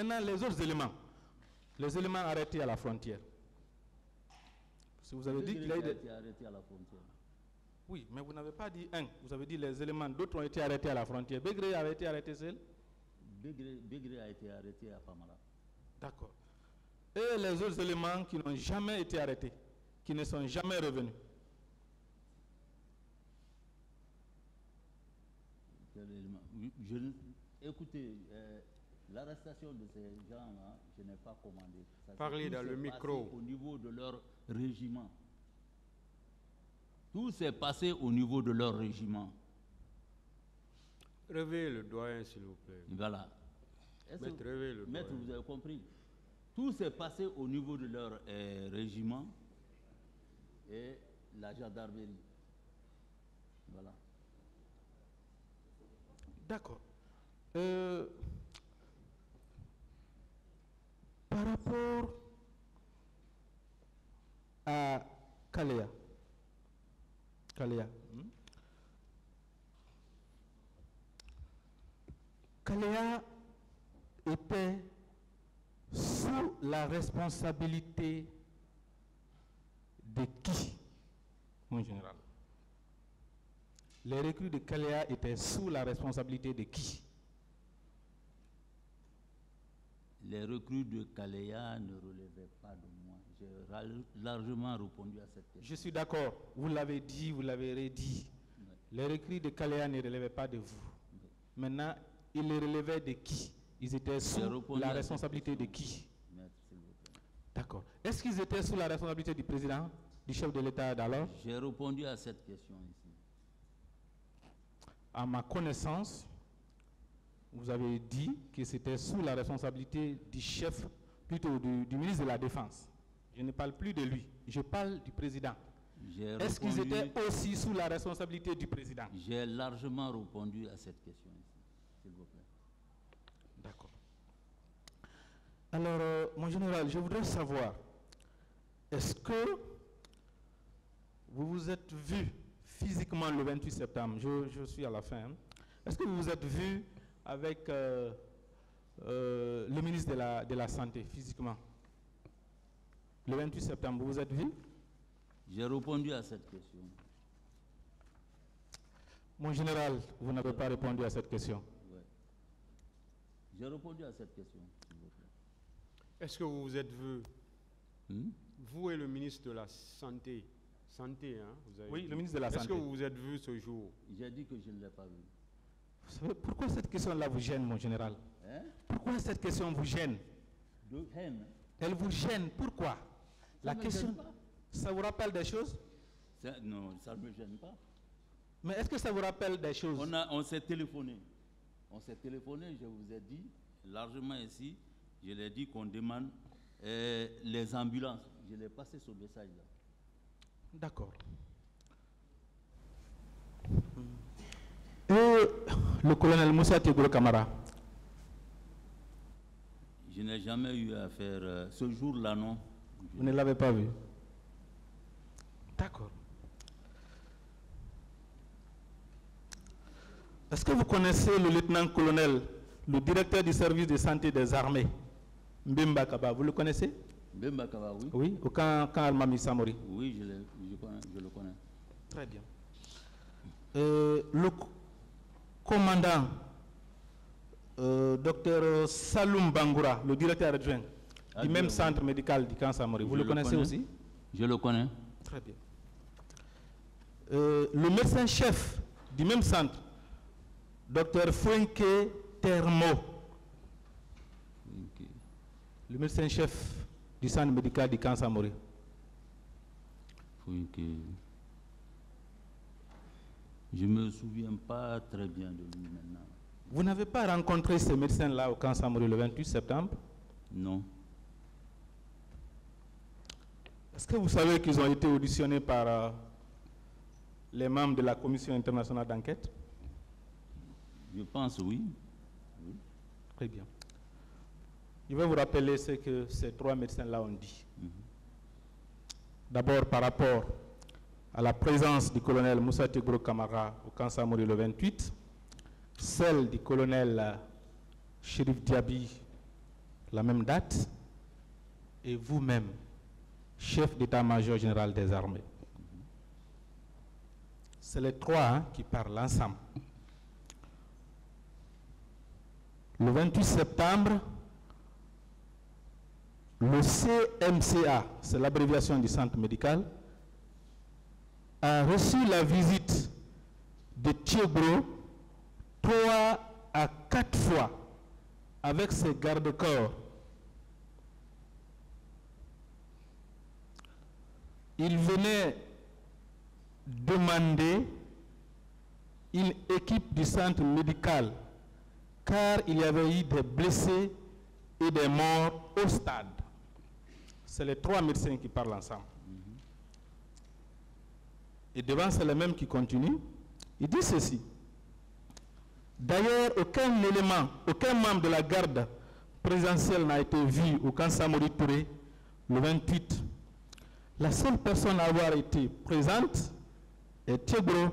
Maintenant, les autres éléments. Les éléments arrêtés à la frontière. Si vous avez dit qu'il a été arrêté à la frontière. Oui, mais vous n'avez pas dit un. Vous avez dit les éléments. D'autres ont été arrêtés à la frontière. Begré avait été arrêté seul? Begré a été arrêté à Famara. D'accord. Et les autres éléments qui n'ont jamais été arrêtés, qui ne sont jamais revenus? Écoutez, l'arrestation de ces gens-là, je n'ai pas commandé. Parlez dans le micro. Au niveau de leur régiment. Tout s'est passé au niveau de leur régiment. Réveillez le doyen, s'il vous plaît. Voilà. Maître, réveillez le Maître, doyen. vous avez compris. Tout s'est passé au niveau de leur régiment et la gendarmerie. Voilà. D'accord. Par rapport à Kalea. Kalea était sous la responsabilité de qui, mon général? Les recrues de Kalea étaient sous la responsabilité de qui? Les recrues de Kalea ne relevaient pas de moi. J'ai largement répondu à cette question. Je suis d'accord. Vous l'avez dit, vous l'avez redit. Oui. Les recrues de Kalea ne relevaient pas de vous. Oui. Maintenant, ils les relevaient de qui? Ils étaient sous la responsabilité de qui? Maître, s'il vous plaît. D'accord. Est-ce qu'ils étaient sous la responsabilité du président, du chef de l'État d'alors? J'ai répondu à cette question ici. À ma connaissance, vous avez dit que c'était sous la responsabilité du chef, plutôt du ministre de la Défense. Je ne parle plus de lui, je parle du président. Est-ce qu'ils étaient aussi sous la responsabilité du président? J'ai largement répondu à cette question ici, s'il vous plaît. D'accord. Alors, mon général, je voudrais savoir, est-ce que vous vous êtes vu physiquement le 28 septembre, je suis à la fin, hein. Est-ce que vous vous êtes vu avec le ministre de la Santé physiquement? Le 28 septembre, vous vous êtes vu? J'ai répondu à cette question. Mon général, vous n'avez pas répondu à cette question. Ouais. J'ai répondu à cette question, s'il vous plaît. Est-ce que vous vous êtes vu, vous et le ministre de la Santé, hein, vous avez Oui, dit. le ministre de la Santé. Est-ce que vous vous êtes vu ce jour? J'ai dit que je ne l'ai pas vu. Vous savez, pourquoi cette question-là vous gêne, mon général? Hein? Pourquoi cette question vous gêne? De haine. Elle vous gêne, pourquoi? La question, ça vous rappelle des choses? Non, ça ne me gêne pas. Mais est-ce que ça vous rappelle des choses? On s'est téléphoné. On s'est téléphoné, je vous ai dit, largement ici, je l'ai dit qu'on demande les ambulances. Je l'ai passé ce message-là. D'accord. Et le colonel Moussa Tegoro Camara? Je n'ai jamais eu à faire ce jour-là, non. Vous ne l'avez pas vu? D'accord. Est-ce que vous connaissez le lieutenant-colonel, le directeur du service de santé des armées, Mbemba Kaba? Vous le connaissez? Mbemba Kaba, oui. Oui, au camp Almami Samori. Oui, je le connais. Très bien. Le commandant, docteur Saloum Bangoura, le directeur adjoint du même centre médical du camp Samori. Vous le connaissez aussi? Je le connais. Très bien. Le médecin-chef du même centre, docteur Fouenke Termo. Okay. Le médecin-chef du centre médical du camp Samori. Fouenke. Je ne me souviens pas très bien de lui maintenant. Vous n'avez pas rencontré ces médecins-là au camp Samori le 28 septembre? Non. Est-ce que vous savez qu'ils ont été auditionnés par les membres de la Commission internationale d'enquête? Je pense oui. Oui. Très bien. Je vais vous rappeler ce que ces trois médecins-là ont dit. D'abord, par rapport à la présence du colonel Moussa Tegoro Camara au camp Samori le 28, celle du colonel Chérif Diaby la même date, et vous-même, chef d'état-major général des armées. C'est les trois qui parlent ensemble. Le 28 septembre, le CMCA, c'est l'abréviation du centre médical, a reçu la visite de Thiegro 3 à 4 fois avec ses gardes-corps. Il venait demander une équipe du centre médical car il y avait eu des blessés et des morts au stade. C'est les trois médecins qui parlent ensemble. Et devant, c'est le même qui continue. Il dit ceci. D'ailleurs, aucun élément, aucun membre de la garde présidentielle n'a été vu au camp Samori Touré le 28. La seule personne à avoir été présente est Thiegro.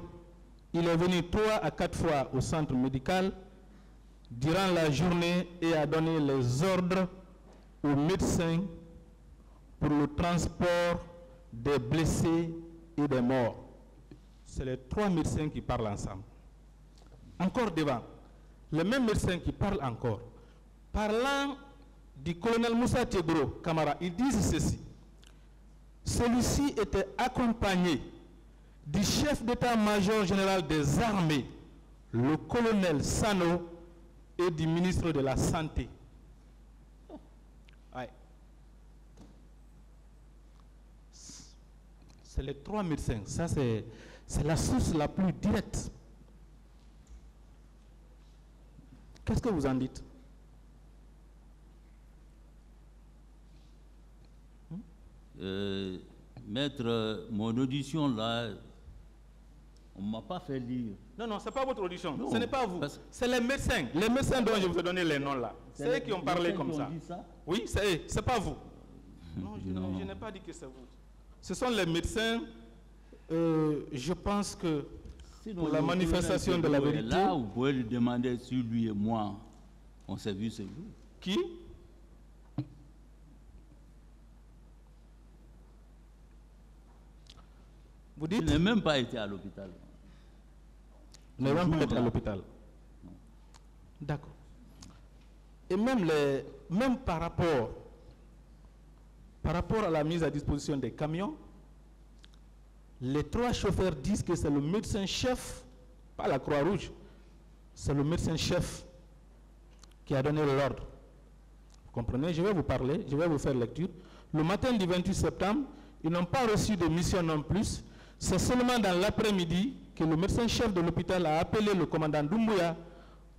Il est venu 3 à 4 fois au centre médical durant la journée et a donné les ordres aux médecins pour le transport des blessés et des morts. C'est les trois médecins qui parlent ensemble. Encore devant, les mêmes médecins qui parlent encore. Parlant du colonel Moussa Thiegro Camara, ils disent ceci. Celui-ci était accompagné du chef d'état-major général des armées, le colonel Sano, et du ministre de la Santé. Ouais. C'est les trois médecins. Ça, c'est la source la plus directe. Qu'est-ce que vous en dites? Maître, mon audition là, on ne m'a pas fait lire. Non, non, ce n'est pas votre audition. Non, ce n'est pas vous. C'est les médecins. Les médecins dont je vous ai donné les noms là. C'est eux qui ont parlé comme ça. Oui, c'est eux. Ce n'est pas vous. Non, je n'ai pas dit que c'est vous. Ce sont les médecins. Je pense que pour la manifestation de la vérité. Là, vous pouvez lui demander si lui et moi, on s'est vu, c'est vous. Qui? Vous dites? Je n'ai même pas été à l'hôpital. Vous n'avez même pas été à l'hôpital. D'accord. Et même par rapport à la mise à disposition des camions, les trois chauffeurs disent que c'est le médecin-chef, pas la Croix-Rouge, c'est le médecin-chef qui a donné l'ordre. Vous comprenez? Je vais vous parler, je vais vous faire lecture. Le matin du 28 septembre, ils n'ont pas reçu de mission non plus. C'est seulement dans l'après-midi que le médecin-chef de l'hôpital a appelé le commandant Doumbouya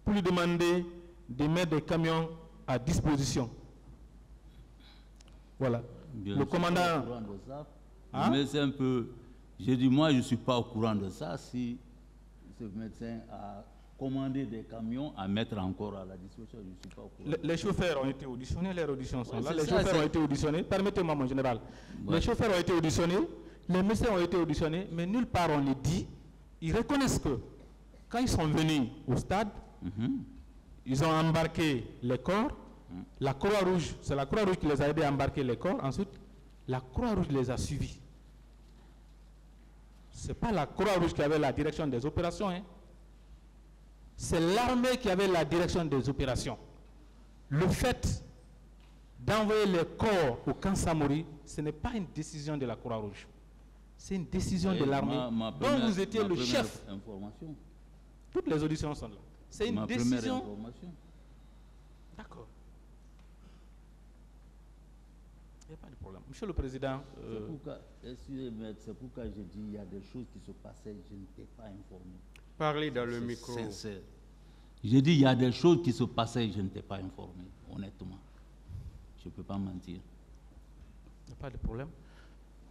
pour lui demander de mettre des camions à disposition. Voilà. Bien le commandant... Hein? Mais c'est un peu... J'ai dit, moi, je ne suis pas au courant de ça. Si ce médecin a commandé des camions à mettre encore à la disposition, je ne suis pas au courant. Les chauffeurs ont été auditionnés, les auditions sont là. Les ça, chauffeurs ont été auditionnés. Permettez-moi, mon général. Ouais. Les chauffeurs ont été auditionnés, les médecins ont été auditionnés, mais nulle part on ne dit. Ils reconnaissent que quand ils sont venus au stade, ils ont embarqué les corps. La Croix-Rouge, c'est la Croix-Rouge qui les a aidés à embarquer les corps. Ensuite, la Croix-Rouge les a suivis. Ce n'est pas la Croix-Rouge qui avait la direction des opérations. Hein. C'est l'armée qui avait la direction des opérations. Le fait d'envoyer les corps au camp Samori, ce n'est pas une décision de la Croix-Rouge. C'est une décision de l'armée dont vous étiez le chef. Information. Toutes les auditions sont là. C'est une décision. D'accord. Il n'y a pas de problème. Monsieur le Président... C'est pourquoi j'ai dit qu'il y a des choses qui se passaient, je n'étais pas informé. Parlez dans le micro. Sincère. J'ai dit il y a des choses qui se passaient, je n'étais pas informé, honnêtement. Je ne peux pas mentir. Il n'y a pas de problème.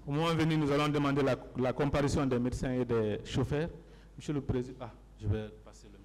Au moment venu, nous allons demander la comparution des médecins et des chauffeurs. Monsieur le Président... Ah, je vais passer le micro.